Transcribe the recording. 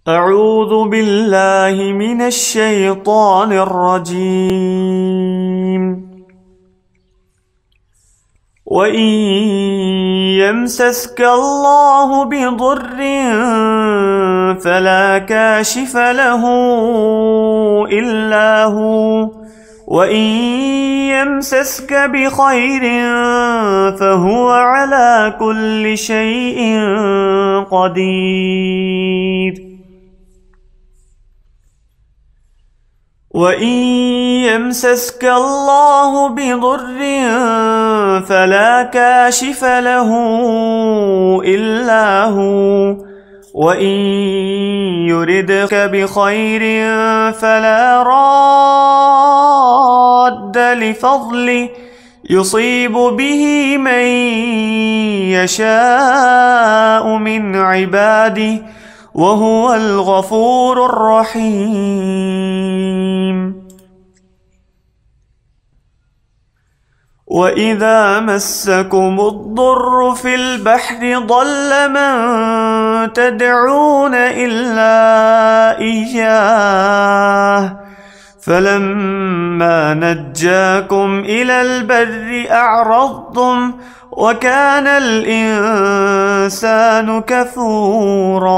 أعوذ بالله من الشيطان الرجيم. وإن يمسسك الله بضر فلا كاشف له إلا هو، وإن يمسسك بخير فهو على كل شيء قدير. وإن يمسسك الله بضر فلا كاشف له إلا هو، وإن يردك بخير فلا راد لفضله يصيب به من يشاء من عباده وهو الغفور الرحيم. وإذا مسكم الضر في البحر ضل من تدعون إلا إياه، فلما نجاكم إلى البر أعرضتم وكان الإنسان كفوراً.